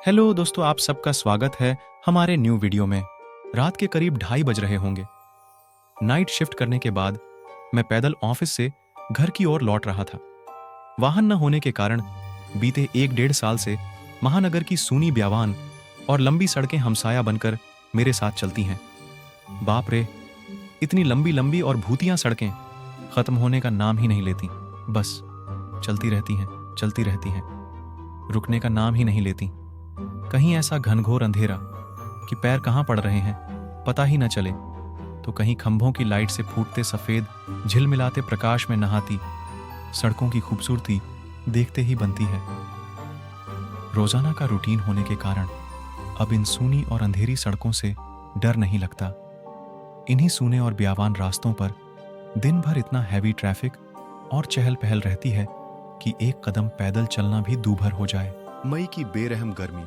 Hello दोस्तों, आप सबका स्वागत है हमारे न्यू वीडियो में। रात के करीब 2:30 बज रहे होंगे। नाइट शिफ्ट करने के बाद मैं पैदल ऑफिस से घर की ओर लौट रहा था। वाहन न होने के कारण बीते 1-1.5 साल से महानगर की सूनी ब्यावान और लंबी सड़कें हमसाया बनकर मेरे साथ चलती हैं। बाप रे, इतनी लंबी लंबी और भूतियां सड़कें खत्म होने का नाम ही नहीं लेती। बस चलती रहती हैं, रुकने का नाम ही नहीं लेती। कहीं ऐसा घनघोर अंधेरा कि पैर कहाँ पड़ रहे हैं पता ही न चले, तो कहीं खंभों की लाइट से फूटते सफेद झिलमिलाते प्रकाश में नहाती सड़कों की खूबसूरती देखते ही बनती है। रोजाना का रूटीन होने के कारण अब इन सूनी और अंधेरी सड़कों से डर नहीं लगता। इन्हीं सूने और ब्यावान रास्तों पर दिन भर इतना हैवी ट्रैफिक और चहल पहल रहती है कि एक कदम पैदल चलना भी दूभर हो जाए। मई की बेरहम गर्मी,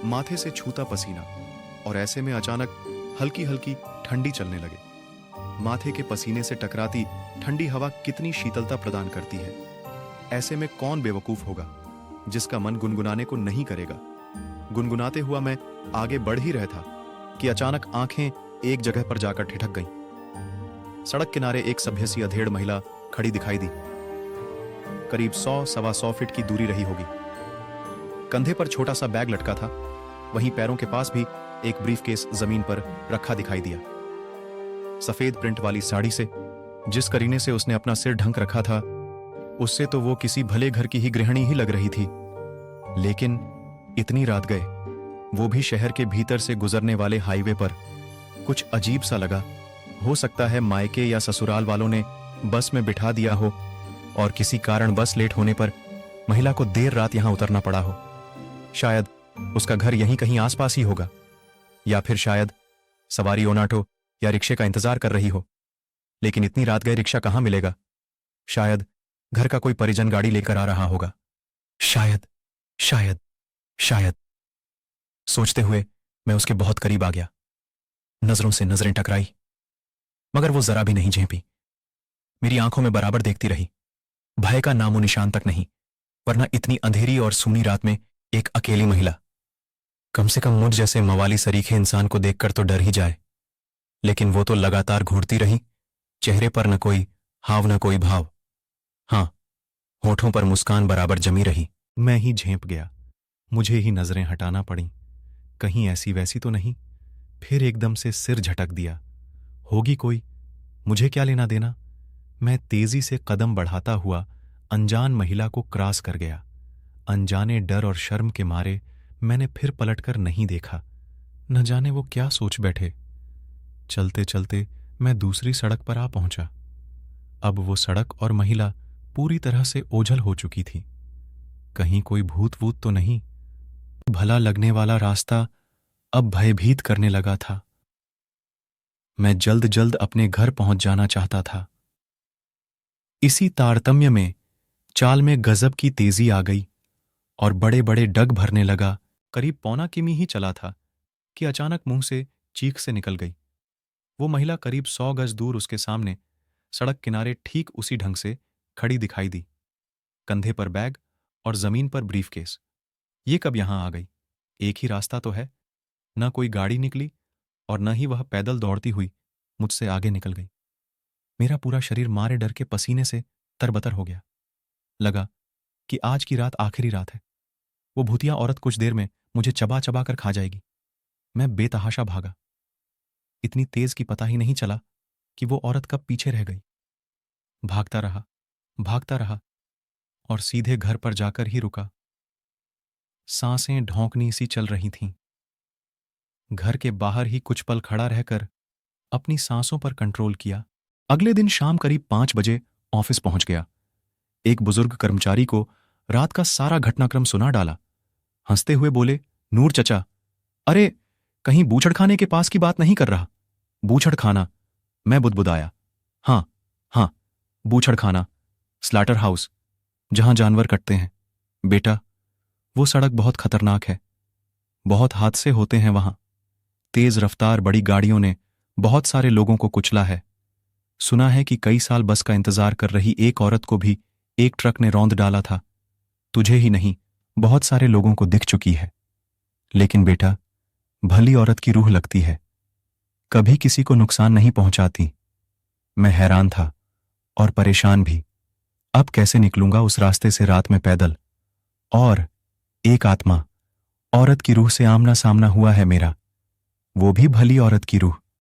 माथे से छूता पसीना, और ऐसे में अचानक हल्की हल्की ठंडी चलने लगे। माथे के पसीने से टकराती ठंडी हवा कितनी शीतलता प्रदान करती है। ऐसे में कौन बेवकूफ होगा जिसका मन गुनगुनाने को नहीं करेगा। गुनगुनाते हुआ मैं आगे बढ़ ही रहा था कि अचानक आंखें एक जगह पर जाकर ठिठक गईं। सड़क किनारे एक सभ्य सी अधेड़ महिला खड़ी दिखाई दी। करीब 100-125 फीट की दूरी रही होगी। कंधे पर छोटा सा बैग लटका था, वहीं पैरों के पास भी एक ब्रीफकेस जमीन पर रखा दिखाई दिया। सफेद प्रिंट वाली साड़ी से जिस करीने से उसने अपना सिर ढक रखा था, उससे तो वो किसी भले घर की ही गृहिणी ही लग रही थी। लेकिन इतनी रात गए, वो भी शहर के भीतर से गुजरने वाले हाईवे पर, कुछ अजीब सा लगा। हो सकता है मायके या ससुराल वालों ने बस में बिठा दिया हो और किसी कारण बस लेट होने पर महिला को देर रात यहां उतरना पड़ा हो। शायद उसका घर यहीं कहीं आसपास ही होगा, या फिर शायद सवारी ओनाटो या रिक्शे का इंतजार कर रही हो। लेकिन इतनी रात गए रिक्शा कहां मिलेगा? शायद घर का कोई परिजन गाड़ी लेकर आ रहा होगा। शायद शायद शायद सोचते हुए मैं उसके बहुत करीब आ गया। नजरों से नजरें टकराई, मगर वो जरा भी नहीं झेपी। मेरी आंखों में बराबर देखती रही। भय का नामो निशान तक नहीं, वरना इतनी अंधेरी और सूनी रात में एक अकेली महिला। कम से कम मुझ जैसे मवाली सरीखे इंसान को देखकर तो डर ही जाए। लेकिन वो तो लगातार घूरती रही, चेहरे पर न कोई हाव न कोई भाव। हां, होठों पर मुस्कान बराबर जमी रही। मैं ही झेंप गया। मुझे ही नजरें हटाना पड़ी, कहीं ऐसी वैसी तो नहीं। फिर एकदम से सिर झटक दिया। होगी कोई, मुझे क्या लेना देना। मैं तेजी से कदम बढ़ाता हुआ अनजान महिला को क्रॉस कर गया। अनजाने डर और शर्म के मारे मैंने फिर पलटकर नहीं देखा। न जाने वो क्या सोच बैठे। चलते चलते मैं दूसरी सड़क पर आ पहुंचा। अब वो सड़क और महिला पूरी तरह से ओझल हो चुकी थी। कहीं कोई भूत वूत तो नहीं। भला लगने वाला रास्ता अब भयभीत करने लगा था। मैं जल्द जल्द अपने घर पहुंच जाना चाहता था। इसी तारतम्य में चाल में गजब की तेजी आ गई और बड़े बड़े डग भरने लगा। करीब 1.25 किमी ही चला था कि अचानक मुंह से चीख से निकल गई। वो महिला करीब 100 गज दूर उसके सामने सड़क किनारे ठीक उसी ढंग से खड़ी दिखाई दी। कंधे पर बैग और जमीन पर ब्रीफकेस। ये कब यहां आ गई? एक ही रास्ता तो है। न कोई गाड़ी निकली और न ही वह पैदल दौड़ती हुई मुझसे आगे निकल गई। मेरा पूरा शरीर मारे डर के पसीने से तरबतर हो गया। लगा कि आज की रात आखिरी रात है। वो भूतिया औरत कुछ देर में मुझे चबा चबा कर खा जाएगी। मैं बेतहाशा भागा। इतनी तेज कि पता ही नहीं चला कि वो औरत कब पीछे रह गई। भागता रहा और सीधे घर पर जाकर ही रुका। सांसें ढौंकनी सी चल रही थीं। घर के बाहर ही कुछ पल खड़ा रहकर अपनी सांसों पर कंट्रोल किया। अगले दिन शाम करीब 5 बजे ऑफिस पहुंच गया। एक बुजुर्ग कर्मचारी को रात का सारा घटनाक्रम सुना डाला। हंसते हुए बोले, नूर चचा, अरे कहीं बूचड़ खाने के पास की बात नहीं कर रहा? बूचड़ खाना? मैं बुदबुदाया। हाँ, बूचड़ खाना, स्लॉटर हाउस, जहां जानवर कटते हैं। बेटा, वो सड़क बहुत खतरनाक है। बहुत हादसे होते हैं वहां। तेज रफ्तार बड़ी गाड़ियों ने बहुत सारे लोगों को कुचला है। सुना है कि कई साल बस का इंतजार कर रही एक औरत को भी एक ट्रक ने रौंद डाला था। तुझे ही नहीं, बहुत सारे लोगों को दिख चुकी है। लेकिन बेटा, भली औरत की रूह लगती है, कभी किसी को नुकसान नहीं पहुंचाती। मैं हैरान था और परेशान भी। अब कैसे निकलूंगा उस रास्ते से रात में पैदल? और एक आत्मा, औरत की रूह से आमना सामना हुआ है मेरा, वो भी भली औरत की रूह।